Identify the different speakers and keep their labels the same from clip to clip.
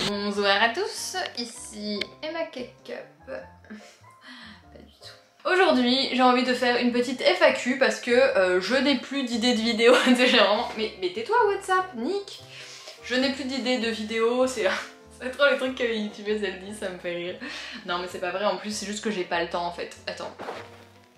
Speaker 1: Bonsoir à tous, ici Emma Cake-Up. Pas du tout. Aujourd'hui, j'ai envie de faire une petite FAQ parce que je n'ai plus d'idées de vidéos. Mais tais-toi WhatsApp, Nick. Je n'ai plus d'idées de vidéos, c'est trop les trucs que les youtubeuses elles disent, ça me fait rire. Non mais c'est pas vrai, en plus c'est juste que j'ai pas le temps en fait. Attends.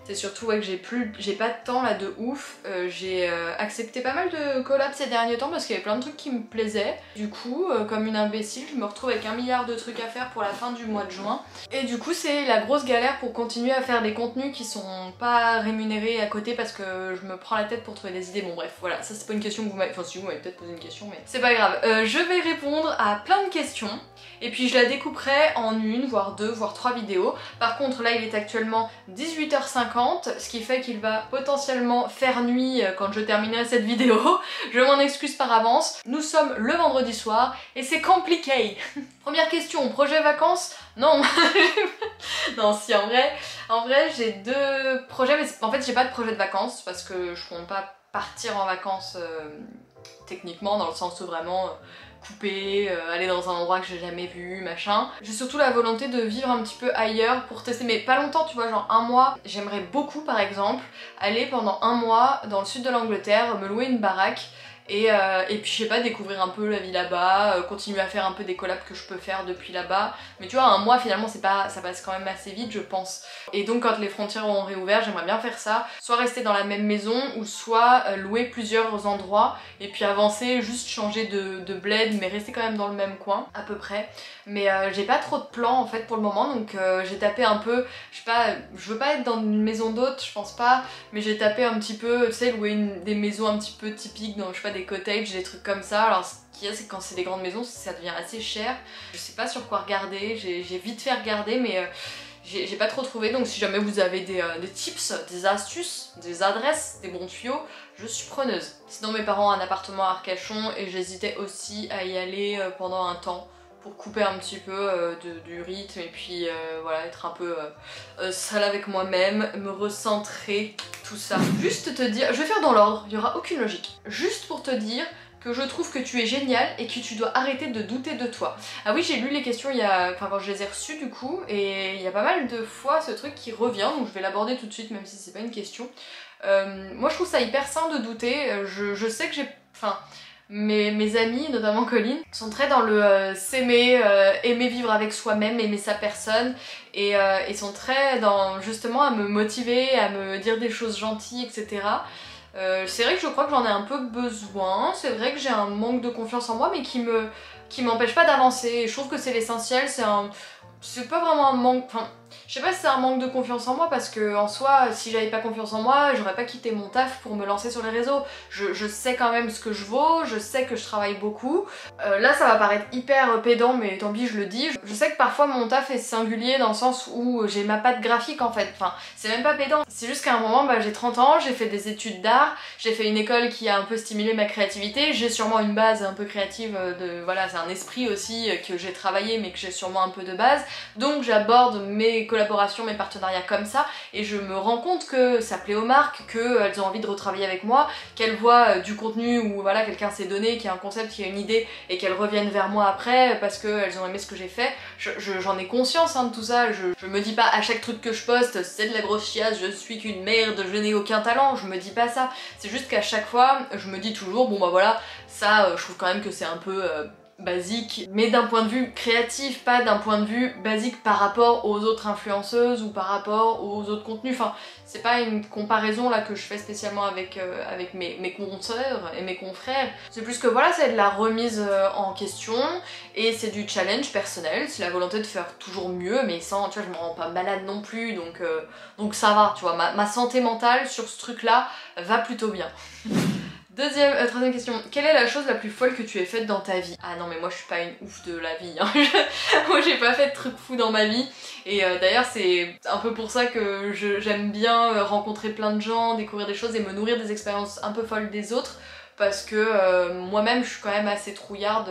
Speaker 1: C'est surtout ouais, que j'ai pas de temps là de ouf. J'ai accepté pas mal de collabs ces derniers temps parce qu'il y avait plein de trucs qui me plaisaient. Du coup, comme une imbécile, je me retrouve avec 1 milliard de trucs à faire pour la fin du mois de juin. Et du coup, c'est la grosse galère pour continuer à faire des contenus qui sont pas rémunérés à côté parce que je me prends la tête pour trouver des idées. Bon bref, voilà, ça c'est pas une question que vous m'avez... Enfin si, vous m'avez peut-être posé une question, mais c'est pas grave. Je vais répondre à plein de questions. Et puis je la découperai en 1, voire 2, voire 3 vidéos. Par contre là il est actuellement 18h50, ce qui fait qu'il va potentiellement faire nuit quand je terminerai cette vidéo. Je m'en excuse par avance. Nous sommes le vendredi soir et c'est compliqué. Première question, projet vacances? Non. Non si en vrai j'ai 2 projets, mais en fait j'ai pas de projet de vacances parce que je compte pas partir en vacances techniquement, dans le sens où vraiment... couper, aller dans un endroit que j'ai jamais vu, machin. J'ai surtout la volonté de vivre un petit peu ailleurs pour tester, mais pas longtemps, tu vois, genre 1 mois. J'aimerais beaucoup, par exemple, aller pendant 1 mois dans le sud de l'Angleterre, me louer une baraque et puis je sais pas, découvrir un peu la vie là-bas, continuer à faire un peu des collabs que je peux faire depuis là-bas. Mais tu vois, 1 mois finalement c'est pas, ça passe quand même assez vite je pense. Et donc quand les frontières auront réouvert, j'aimerais bien faire ça, soit rester dans la même maison ou soit louer plusieurs endroits et puis avancer, juste changer de bled mais rester quand même dans le même coin à peu près. Mais j'ai pas trop de plans en fait pour le moment, donc j'ai tapé un peu, je sais pas, je veux pas être dans une maison d'hôte, je pense pas, mais j'ai tapé un petit peu, tu sais, louer des maisons un petit peu typiques, dans, je sais pas, des cottages, des trucs comme ça. Alors ce qu'il y a c'est que quand c'est des grandes maisons ça devient assez cher, je sais pas sur quoi regarder, j'ai vite fait regarder mais j'ai pas trop trouvé, donc si jamais vous avez des tips, des astuces, des adresses, des bons tuyaux, je suis preneuse. Sinon mes parents ont un appartement à Arcachon et j'hésitais aussi à y aller pendant un temps pour couper un petit peu du rythme et puis voilà, être un peu seule avec moi-même, me recentrer, tout ça. Juste te dire, je vais faire dans l'ordre, il n'y aura aucune logique. Juste pour te dire que je trouve que tu es génial et que tu dois arrêter de douter de toi. Ah oui, j'ai lu les questions quand je les ai reçues du coup, et il y a pas mal de fois ce truc qui revient, donc je vais l'aborder tout de suite même si c'est pas une question. Moi je trouve ça hyper sain de douter, je sais que j'ai... Enfin... Mes amis, notamment Colline, sont très dans le s'aimer, aimer vivre avec soi-même, aimer sa personne et sont très dans justement à me motiver, à me dire des choses gentilles, etc. C'est vrai que je crois que j'en ai un peu besoin, c'est vrai que j'ai un manque de confiance en moi mais qui m'empêche pas d'avancer. Je trouve que c'est l'essentiel, c'est pas vraiment un manque, enfin je sais pas si c'est un manque de confiance en moi parce que en soi si j'avais pas confiance en moi j'aurais pas quitté mon taf pour me lancer sur les réseaux. Je sais quand même ce que je vaux, je sais que je travaille beaucoup. Là ça va paraître hyper pédant mais tant pis je le dis. Je sais que parfois mon taf est singulier dans le sens où j'ai ma patte graphique en fait, enfin c'est même pas pédant. C'est juste qu'à un moment j'ai 30 ans, j'ai fait des études d'art, j'ai fait une école qui a un peu stimulé ma créativité, j'ai sûrement une base un peu créative voilà c'est un esprit aussi que j'ai travaillé mais que j'ai sûrement un peu de base. Donc j'aborde mes collaborations, mes partenariats comme ça et je me rends compte que ça plaît aux marques, qu'elles ont envie de retravailler avec moi, qu'elles voient du contenu où voilà quelqu'un s'est donné, qu'il y a un concept, qu'il y a une idée et qu'elles reviennent vers moi après parce qu'elles ont aimé ce que j'ai fait. J'en ai conscience de tout ça, je me dis pas à chaque truc que je poste c'est de la grosse chiasse, je suis qu'une merde, je n'ai aucun talent, je me dis pas ça. C'est juste qu'à chaque fois je me dis toujours bon bah voilà ça je trouve quand même que c'est un peu... basique, mais d'un point de vue créatif, pas d'un point de vue basique par rapport aux autres influenceuses ou par rapport aux autres contenus. Enfin, c'est pas une comparaison là que je fais spécialement avec mes consoeurs et mes confrères. C'est plus que voilà, c'est de la remise en question et c'est du challenge personnel, c'est la volonté de faire toujours mieux, mais sans, tu vois, je me rends pas malade non plus, donc ça va, tu vois, ma santé mentale sur ce truc-là va plutôt bien. Troisième question, quelle est la chose la plus folle que tu aies faite dans ta vie? Ah non mais moi je suis pas une ouf de la vie, hein. Moi j'ai pas fait de trucs fous dans ma vie et d'ailleurs c'est un peu pour ça que j'aime bien rencontrer plein de gens, découvrir des choses et me nourrir des expériences un peu folles des autres parce que moi-même je suis quand même assez trouillarde.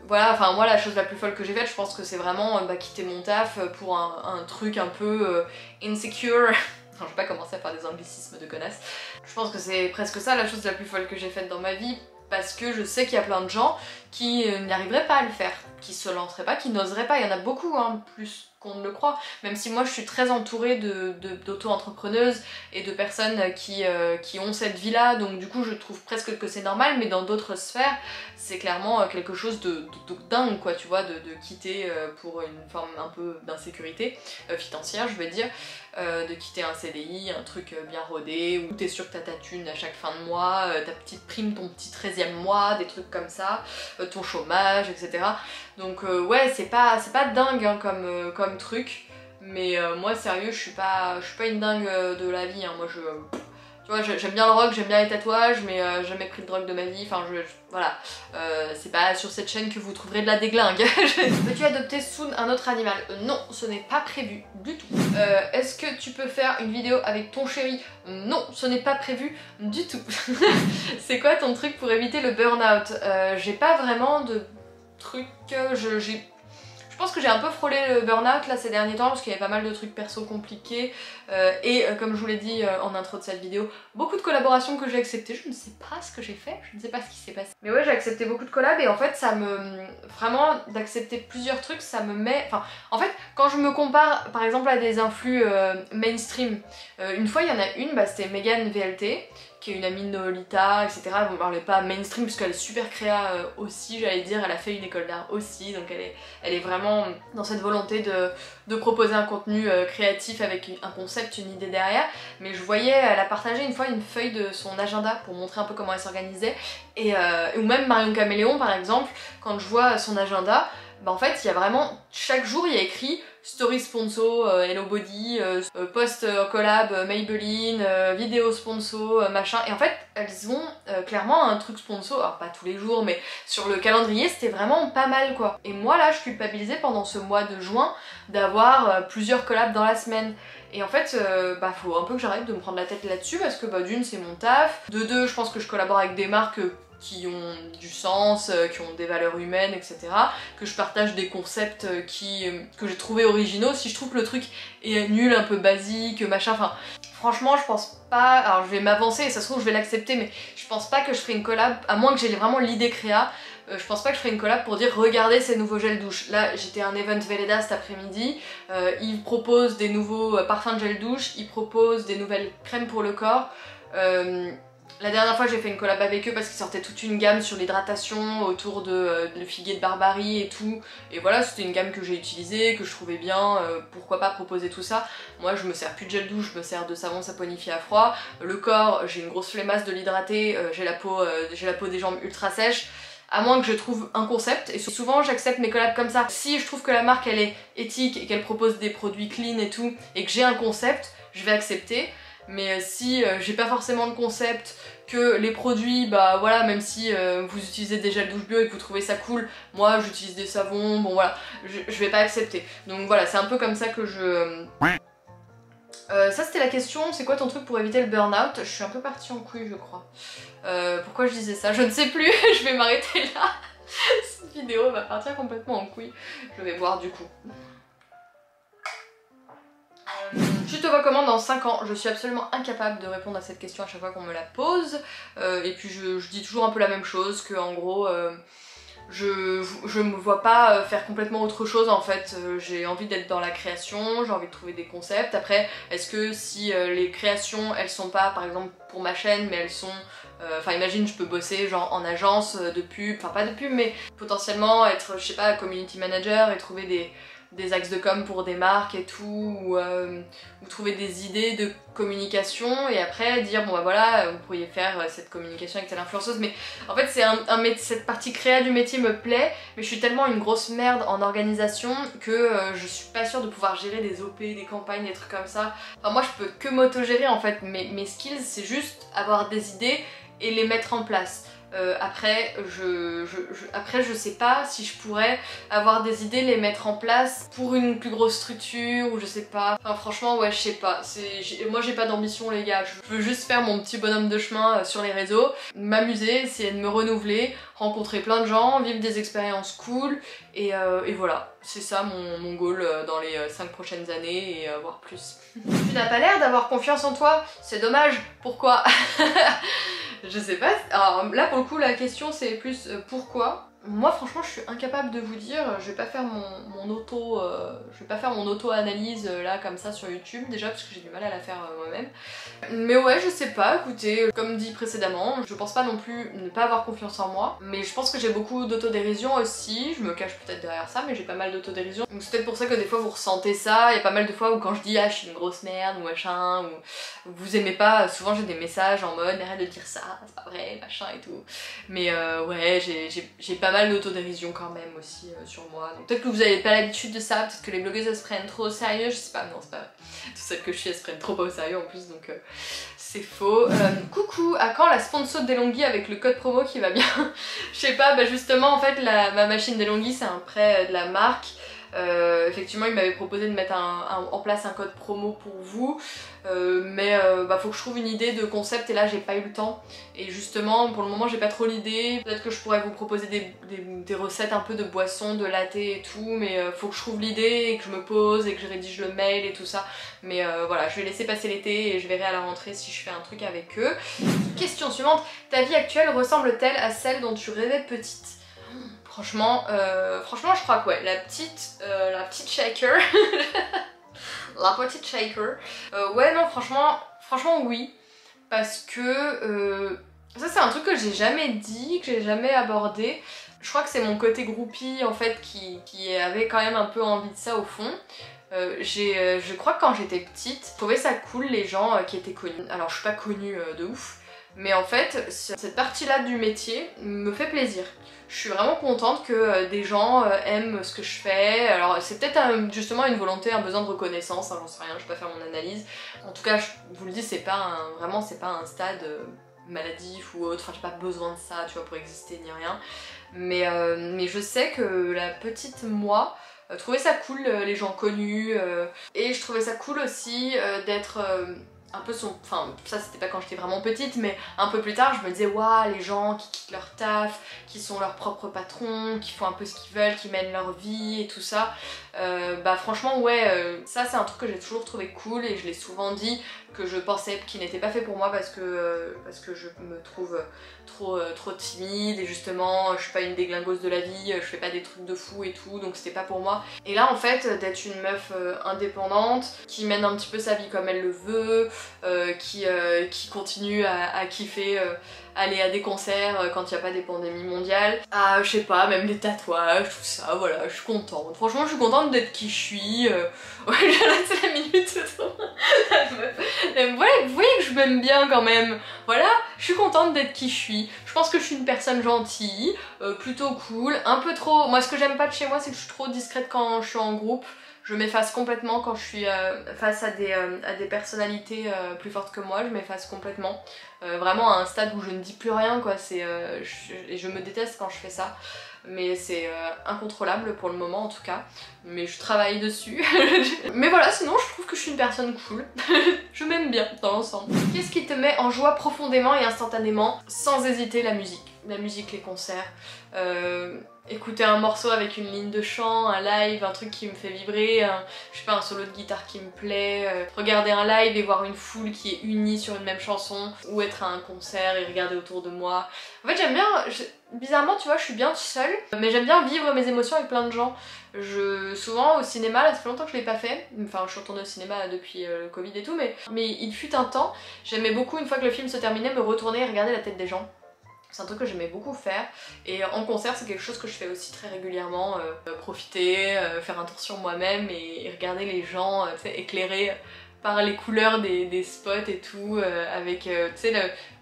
Speaker 1: Voilà, enfin moi la chose la plus folle que j'ai faite je pense que c'est vraiment quitter mon taf pour un truc un peu insecure. Enfin, je vais pas commencer à faire des anglicismes de connasse. Je pense que c'est presque ça la chose la plus folle que j'ai faite dans ma vie parce que je sais qu'il y a plein de gens qui n'arriveraient pas à le faire, qui se lanceraient pas, qui n'oseraient pas. Il y en a beaucoup, hein, plus qu'on ne le croit, même si moi je suis très entourée d'auto-entrepreneuses et de personnes qui ont cette vie-là, donc du coup je trouve presque que c'est normal, mais dans d'autres sphères, c'est clairement quelque chose de dingue, quoi, tu vois, de quitter pour une forme un peu d'insécurité financière, je veux dire, de quitter un CDI, un truc bien rodé, où t'es sûr que t'as ta thune à chaque fin de mois, ta petite prime, ton petit 13e mois, des trucs comme ça, ton chômage, etc. Donc ouais, c'est pas dingue hein, comme truc, mais moi sérieux, je suis pas une dingue de la vie, hein. Moi tu vois, j'aime bien le rock, j'aime bien les tatouages, mais jamais pris de drogue de ma vie, enfin voilà, c'est pas sur cette chaîne que vous trouverez de la déglingue. Peux-tu adopter soon un autre animal? Non, ce n'est pas prévu du tout. Est-ce que tu peux faire une vidéo avec ton chéri? Non, ce n'est pas prévu du tout. C'est quoi ton truc pour éviter le burn-out? J'ai pas vraiment de truc, je pense que j'ai un peu frôlé le burn-out là ces derniers temps parce qu'il y avait pas mal de trucs perso compliqués et comme je vous l'ai dit en intro de cette vidéo, beaucoup de collaborations que j'ai acceptées. Je ne sais pas ce que j'ai fait, je ne sais pas ce qui s'est passé. Mais ouais, j'ai accepté beaucoup de collabs et en fait ça me... Vraiment d'accepter plusieurs trucs, ça me met... Enfin, en fait, quand je me compare par exemple à des influx mainstream, une fois il y en a une, bah, c'était Megan VLT, qui est une amie de Lolita, etc. Bon, elle n'est pas mainstream puisqu'elle est super créa aussi, j'allais dire, elle a fait une école d'art aussi, donc elle est vraiment dans cette volonté de proposer un contenu créatif avec un concept, une idée derrière. Mais je voyais, elle a partagé une fois une feuille de son agenda pour montrer un peu comment elle s'organisait, et ou même Marion Caméléon par exemple, quand je vois son agenda, bah en fait il y a vraiment, chaque jour il y a écrit story sponsor, Hello Body, post collab Maybelline, vidéo sponsor, machin, et en fait elles ont clairement un truc sponsor, alors pas tous les jours mais sur le calendrier c'était vraiment pas mal quoi. Et moi là je culpabilisais pendant ce mois de juin d'avoir plusieurs collabs dans la semaine. Et en fait, bah faut un peu que j'arrête de me prendre la tête là-dessus parce que bah d'une c'est mon taf, de deux je pense que je collabore avec des marques qui ont du sens, qui ont des valeurs humaines, etc. Que je partage des concepts que j'ai trouvé originaux. Si je trouve que le truc est nul, un peu basique, machin, enfin... Franchement, je pense pas... Alors je vais m'avancer et ça se trouve je vais l'accepter, mais je pense pas que je ferai une collab, à moins que j'ai vraiment l'idée créa, je pense pas que je ferai une collab pour dire regardez ces nouveaux gels douche. Là j'étais à un event Velleda cet après-midi, ils proposent des nouveaux parfums de gel douche, ils proposent des nouvelles crèmes pour le corps. La dernière fois j'ai fait une collab avec eux parce qu'ils sortaient toute une gamme sur l'hydratation autour de figuier de Barbarie et tout, et voilà, c'était une gamme que j'ai utilisée, que je trouvais bien, pourquoi pas proposer tout ça. Moi je me sers plus de gel douche, je me sers de savon saponifié à froid. Le corps, j'ai une grosse flemmasse de l'hydrater, j'ai la peau des jambes ultra sèche. À moins que je trouve un concept, et souvent j'accepte mes collabs comme ça. Si je trouve que la marque elle est éthique et qu'elle propose des produits clean et tout, et que j'ai un concept, je vais accepter. Mais si j'ai pas forcément de concept, que les produits, bah voilà, même si vous utilisez des gels douche bio et que vous trouvez ça cool, moi j'utilise des savons, bon voilà, je vais pas accepter. Donc voilà, c'est un peu comme ça que je... ça c'était la question, c'est quoi ton truc pour éviter le burn-out? Je suis un peu partie en couille je crois. Pourquoi je disais ça? Je ne sais plus, je vais m'arrêter là. Cette vidéo va partir complètement en couille. Je vais voir du coup. Tu te vois comment dans 5 ans? Je suis absolument incapable de répondre à cette question à chaque fois qu'on me la pose. Et puis je dis toujours un peu la même chose, que en gros... je me vois pas faire complètement autre chose en fait. J'ai envie d'être dans la création, j'ai envie de trouver des concepts. Après, est-ce que si les créations elles sont pas par exemple pour ma chaîne, mais elles sont... Enfin imagine je peux bosser genre en agence de pub, enfin pas de pub mais potentiellement être, je sais pas, community manager et trouver des axes de com pour des marques et tout, ou trouver des idées de communication et après dire bon bah voilà vous pourriez faire cette communication avec telle influenceuse. Mais en fait c'est cette partie créa du métier me plaît, mais je suis tellement une grosse merde en organisation que je suis pas sûre de pouvoir gérer des OP, des campagnes, des trucs comme ça. Enfin moi je peux que m'auto-gérer en fait, mes skills c'est juste avoir des idées et les mettre en place. Après je sais pas si je pourrais avoir des idées, les mettre en place pour une plus grosse structure ou je sais pas. Enfin franchement ouais je sais pas. Moi j'ai pas d'ambition les gars, je veux juste faire mon petit bonhomme de chemin sur les réseaux, m'amuser, essayer de me renouveler, rencontrer plein de gens, vivre des expériences cool et voilà. C'est ça mon goal dans les 5 prochaines années et voire plus. Tu n'as pas l'air d'avoir confiance en toi, c'est dommage, pourquoi? Je sais pas, alors là pour le coup la question c'est plus pourquoi. Moi franchement je suis incapable de vous dire, je vais pas faire mon auto-analyse là comme ça sur YouTube déjà parce que j'ai du mal à la faire moi-même. Mais ouais je sais pas, écoutez, comme dit précédemment, je pense pas non plus ne pas avoir confiance en moi, mais je pense que j'ai beaucoup d'autodérision aussi, je me cache peut-être derrière ça mais j'ai pas mal d'autodérision. Donc c'est peut-être pour ça que des fois vous ressentez ça, il y a pas mal de fois où quand je dis ah je suis une grosse merde ou machin, ou vous aimez pas, souvent j'ai des messages en mode arrête de dire ça, c'est pas vrai, machin et tout. Mais ouais j'ai pas mal d'autodérision quand même aussi sur moi. Donc peut-être que vous avez pas l'habitude de ça, peut-être que les blogueuses elles se prennent trop au sérieux, je sais pas, non c'est pas vrai. Toutes celles que je suis elles se prennent trop pas au sérieux en plus donc c'est faux. Coucou, à quand la sponsor d'Elonghi avec le code promo qui va bien? Je sais pas, bah justement en fait ma machine d'Elonghi c'est un prêt de la marque. Effectivement il m'avait proposé de mettre en place un code promo pour vous mais bah, faut que je trouve une idée de concept et là j'ai pas eu le temps et justement pour le moment j'ai pas trop l'idée. Peut-être que je pourrais vous proposer des recettes un peu de boissons, de latte et tout mais faut que je trouve l'idée et que je me pose et que je rédige le mail et tout ça mais voilà je vais laisser passer l'été et je verrai à la rentrée si je fais un truc avec eux. Question suivante, ta vie actuelle ressemble-t-elle à celle dont tu rêvais petite? Franchement, je crois que ouais, la petite shaker, la petite shaker, ouais non franchement oui, parce que ça c'est un truc que j'ai jamais dit, que j'ai jamais abordé. Je crois que c'est mon côté groupie en fait qui avait quand même un peu envie de ça au fond. Je crois que quand j'étais petite, je trouvais ça cool les gens qui étaient connus. Alors je suis pas connue de ouf, mais en fait cette partie-là du métier me fait plaisir. Je suis vraiment contente que des gens aiment ce que je fais. Alors c'est peut-être justement une volonté, un besoin de reconnaissance, hein, j'en sais rien, je vais pas faire mon analyse. En tout cas je vous le dis, c'est pas vraiment c'est pas un stade maladif ou autre, enfin j'ai pas besoin de ça tu vois pour exister ni rien. Mais je sais que la petite moi trouvait ça cool les gens connus et je trouvais ça cool aussi d'être un peu son... Enfin ça c'était pas quand j'étais vraiment petite mais un peu plus tard je me disais waouh les gens qui quittent leur taf, qui sont leurs propres patrons, qui font un peu ce qu'ils veulent, qui mènent leur vie et tout ça. Bah franchement ouais ça c'est un truc que j'ai toujours trouvé cool et je l'ai souvent dit que je pensais qu'il n'était pas fait pour moi parce que je me trouve trop timide et justement je suis pas une déglingos de la vie, je fais pas des trucs de fou et tout donc c'était pas pour moi. Et là en fait d'être une meuf indépendante qui mène un petit peu sa vie comme elle le veut, qui continue à kiffer aller à des concerts quand il n'y a pas des pandémies mondiales, je sais pas, même des tatouages, tout ça, voilà, je suis contente. Franchement, je suis contente d'être qui je suis. Ouais, c'est la minute. Vous voyez que je m'aime bien quand même. Voilà, je suis contente d'être qui je suis. Je pense que je suis une personne gentille, plutôt cool, un peu trop... Moi, ce que j'aime pas de chez moi, c'est que je suis trop discrète quand je suis en groupe. Je m'efface complètement quand je suis face à des personnalités plus fortes que moi, je m'efface complètement. Vraiment à un stade où je ne dis plus rien quoi, et je me déteste quand je fais ça. Mais c'est incontrôlable pour le moment en tout cas. Mais je travaille dessus. Mais voilà, sinon je trouve que je suis une personne cool. Je m'aime bien dans l'ensemble. Qu'est-ce qui te met en joie profondément et instantanément? Sans hésiter, la musique. La musique, les concerts. Écouter un morceau avec une ligne de chant, un live, un truc qui me fait vibrer, je sais pas, un solo de guitare qui me plaît, regarder un live et voir une foule qui est unie sur une même chanson, ou être à un concert et regarder autour de moi. En fait j'aime bien, bizarrement tu vois je suis bien toute seule, mais j'aime bien vivre mes émotions avec plein de gens. Souvent au cinéma, là ça fait longtemps que je l'ai pas fait, enfin je suis retournée au cinéma depuis le Covid et tout, mais il fut un temps, j'aimais beaucoup une fois que le film se terminait me retourner et regarder la tête des gens. C'est un truc que j'aimais beaucoup faire et en concert c'est quelque chose que je fais aussi très régulièrement, profiter, faire un tour sur moi-même et regarder les gens éclairés par les couleurs des spots et tout, avec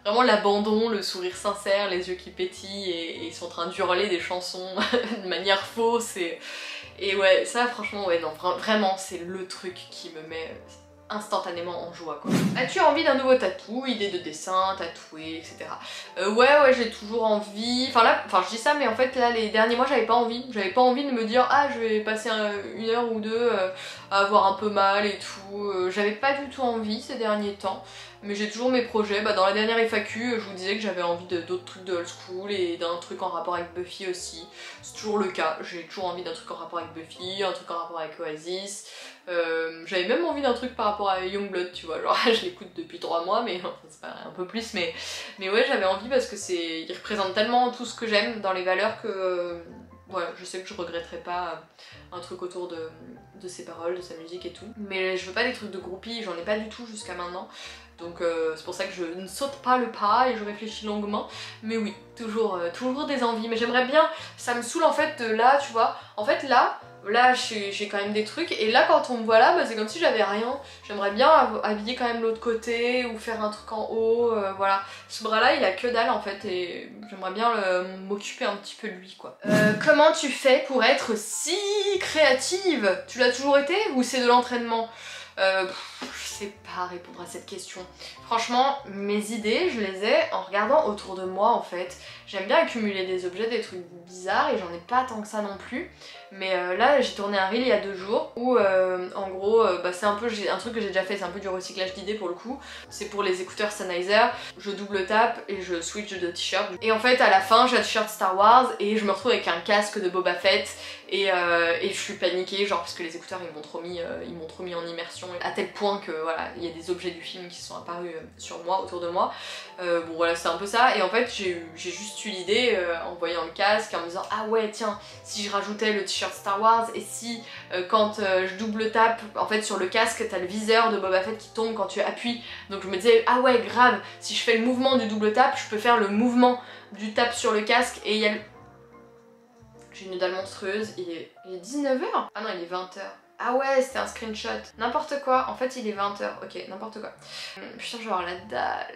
Speaker 1: vraiment l'abandon, le sourire sincère, les yeux qui pétillent et ils sont en train d'hurler des chansons de manière fausse et ouais ça franchement ouais non vraiment c'est le truc qui me met instantanément en joie quoi. As-tu envie d'un nouveau tatou, idée de dessin, tatoué, etc. Ouais j'ai toujours envie, enfin je dis ça mais en fait là les derniers mois j'avais pas envie de me dire ah je vais passer une heure ou deux à avoir un peu mal et tout, j'avais pas du tout envie ces derniers temps. mais j'ai toujours mes projets. Dans la dernière FAQ, je vous disais que j'avais envie d'autres trucs de old school et d'un truc en rapport avec Buffy aussi. C'est toujours le cas, j'ai toujours envie d'un truc en rapport avec Buffy, un truc en rapport avec Oasis. J'avais même envie d'un truc par rapport à Youngblood, tu vois, genre je l'écoute depuis 3 mois, mais enfin, c'est pas un peu plus, mais ouais, j'avais envie parce que il représente tellement tout ce que j'aime dans les valeurs que ouais, je sais que je regretterai pas un truc autour de ses paroles, de sa musique et tout. Mais je veux pas des trucs de groupie, j'en ai pas du tout jusqu'à maintenant. Donc c'est pour ça que je ne saute pas le pas et je réfléchis longuement. Mais oui, toujours des envies. Mais j'aimerais bien, ça me saoule en fait de là, tu vois. En fait là j'ai quand même des trucs et là quand on me voit là, c'est comme si j'avais rien. J'aimerais bien habiller quand même l'autre côté ou faire un truc en haut, voilà. Ce bras là il a que dalle en fait et j'aimerais bien m'occuper un petit peu de lui quoi. Comment tu fais pour être si créative? Tu l'as toujours été ou c'est de l'entraînement? Je sais pas répondre à cette question. Franchement, mes idées, je les ai en regardant autour de moi en fait. J'aime bien accumuler des objets, des trucs bizarres et j'en ai pas tant que ça non plus. Mais là, j'ai tourné un reel il y a 2 jours où en gros, c'est un peu un truc que j'ai déjà fait, c'est un peu du recyclage d'idées pour le coup. C'est pour les écouteurs Sennheiser, je double tape et je switch de t-shirt. Et en fait, à la fin, j'ai un t-shirt Star Wars et je me retrouve avec un casque de Boba Fett. Et je suis paniquée, genre parce que les écouteurs ils m'ont trop mis en immersion à tel point que voilà, il y a des objets du film qui sont apparus sur moi, autour de moi. Bon voilà, c'est un peu ça. Et en fait, j'ai juste eu l'idée en voyant le casque, en me disant ah ouais tiens, si je rajoutais le t-shirt Star Wars et si quand je double tape, en fait sur le casque t'as le viseur de Boba Fett qui tombe quand tu appuies. Donc je me disais ah ouais grave, si je fais le mouvement du double tape, je peux faire le mouvement du tape sur le casque et il y a le... J'ai une dalle monstrueuse, il est 19h? Ah non, il est 20h. Ah ouais, c'était un screenshot. N'importe quoi, en fait il est 20h, ok, n'importe quoi. Putain, je vais avoir la dalle.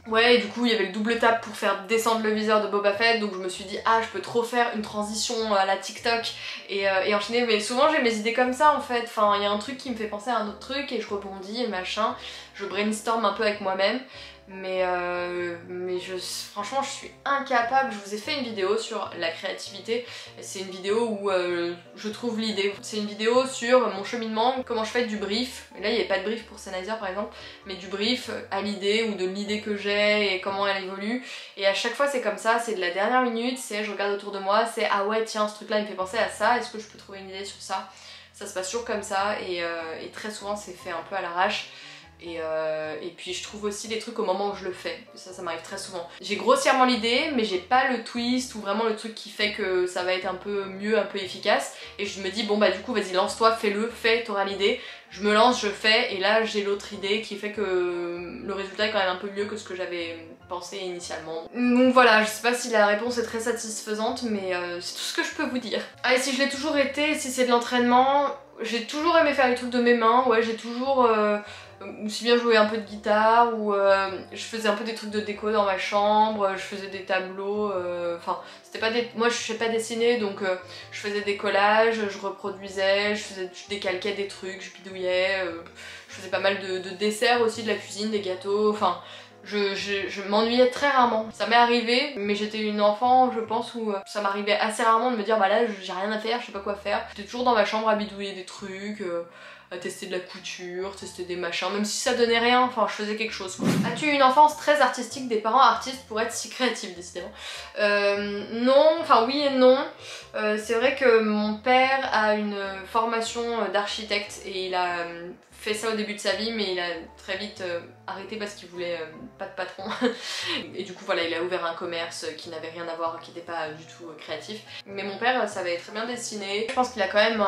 Speaker 1: Ouais, et du coup il y avait le double tap pour faire descendre le viseur de Boba Fett, donc je me suis dit ah je peux trop faire une transition à la TikTok et enchaîner, mais souvent j'ai mes idées comme ça en fait, enfin il y a un truc qui me fait penser à un autre truc et je rebondis et machin, je brainstorm un peu avec moi-même. Mais franchement je suis incapable. Je vous ai fait une vidéo sur la créativité, c'est une vidéo où je trouve l'idée. C'est une vidéo sur mon cheminement, comment je fais du brief. Là il n'y avait pas de brief pour Sennheiser par exemple, mais du brief à l'idée ou de l'idée que j'ai et comment elle évolue. Et à chaque fois c'est comme ça, c'est de la dernière minute, c'est je regarde autour de moi, c'est ah ouais tiens ce truc là il me fait penser à ça, est-ce que je peux trouver une idée sur ça? Ça se passe toujours comme ça et très souvent c'est fait un peu à l'arrache. Et puis je trouve aussi des trucs au moment où je le fais, ça m'arrive très souvent. J'ai grossièrement l'idée mais j'ai pas le twist ou vraiment le truc qui fait que ça va être un peu mieux, un peu efficace. Et je me dis bon bah du coup vas-y lance-toi, fais-le, t'auras l'idée. Je me lance, je fais et là j'ai l'autre idée qui fait que le résultat est quand même un peu mieux que ce que j'avais pensé initialement. Donc voilà, je sais pas si la réponse est très satisfaisante mais c'est tout ce que je peux vous dire. Ah et si je l'ai toujours été, si c'est de l'entraînement, j'ai toujours aimé faire les trucs de mes mains, ouais j'ai toujours... aussi bien jouer un peu de guitare ou je faisais un peu des trucs de déco dans ma chambre, je faisais des tableaux, enfin c'était pas des... moi je sais pas dessiner donc je faisais des collages, je reproduisais, je décalquais des trucs, je bidouillais, je faisais pas mal de desserts aussi, de la cuisine, des gâteaux, enfin je m'ennuyais très rarement. Ça m'est arrivé, mais j'étais une enfant, je pense, où ça m'arrivait assez rarement de me dire bah là j'ai rien à faire, je sais pas quoi faire. J'étais toujours dans ma chambre à bidouiller des trucs, à tester de la couture, tester des machins, même si ça donnait rien, enfin je faisais quelque chose quoi. As-tu une enfance très artistique, des parents artistes pour être si créatifs décidément? Non, enfin oui et non. C'est vrai que mon père a une formation d'architecte et il a fait ça au début de sa vie mais il a très vite arrêté parce qu'il voulait pas de patron et du coup voilà il a ouvert un commerce qui n'avait rien à voir, qui n'était pas du tout créatif. Mais mon père savait très bien dessiner, je pense qu'il a quand même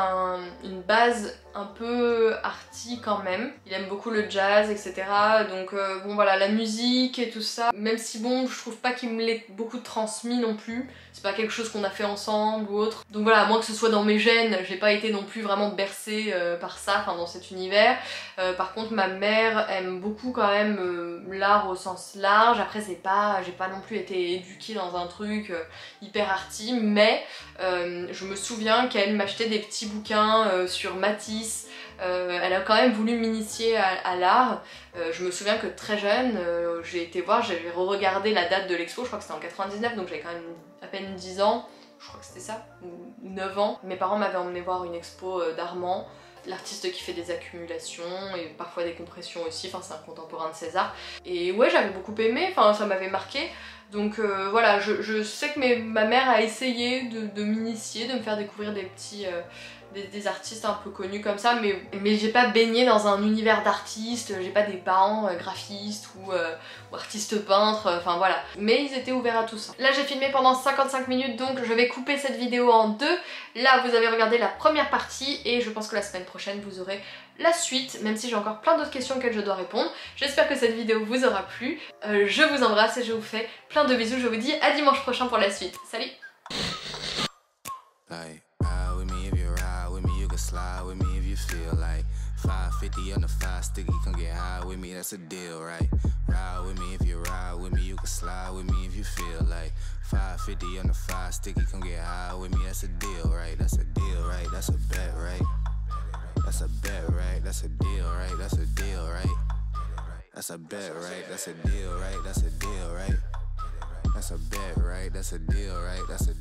Speaker 1: une base un peu arty quand même, il aime beaucoup le jazz etc, donc bon voilà la musique et tout ça, même si bon je trouve pas qu'il me l'ait beaucoup transmis non plus, c'est pas quelque chose qu'on a fait ensemble ou autre, donc voilà à moins que ce soit dans mes gènes, j'ai pas été non plus vraiment bercée par ça, enfin dans cet univers. Par contre ma mère aime beaucoup quand même l'art au sens large, après c'est pas, j'ai pas non plus été éduquée dans un truc hyper arty, mais je me souviens qu'elle m'achetait des petits bouquins sur Matisse, elle a quand même voulu m'initier à l'art. Je me souviens que très jeune, j'ai été voir, j'avais re-regardé la date de l'expo, je crois que c'était en 99, donc j'avais quand même à peine 10 ans, je crois que c'était ça, ou 9 ans. Mes parents m'avaient emmené voir une expo d'Armand. l'artiste qui fait des accumulations et parfois des compressions aussi, enfin c'est un contemporain de César. Et ouais, j'avais beaucoup aimé, enfin ça m'avait marqué. Donc voilà, je sais que ma mère a essayé de m'initier, de me faire découvrir des petits... des artistes un peu connus comme ça, mais j'ai pas baigné dans un univers d'artistes, j'ai pas des parents graphistes ou artistes peintres, enfin voilà. Mais ils étaient ouverts à tout ça. Là j'ai filmé pendant 55 minutes, donc je vais couper cette vidéo en deux. Là vous avez regardé la première partie et je pense que la semaine prochaine vous aurez la suite, même si j'ai encore plein d'autres questions auxquelles je dois répondre. J'espère que cette vidéo vous aura plu. Je vous embrasse et je vous fais plein de bisous. Je vous dis à dimanche prochain pour la suite. Salut!
Speaker 2: Slide with me if you feel like 550 on the 5 sticky, come get high with me, that's a deal, right? Ride with me if you ride with me, you can slide with me if you feel like 550 on the 5 sticky, come get high with me, that's a deal, right? That's a deal, right? That's a bet, right? That's a bet, right? That's a deal, right? That's a deal, right? That's a bet, right? That's a deal, right? That's a deal, right? That's a bet, right? That's a deal, right? That's a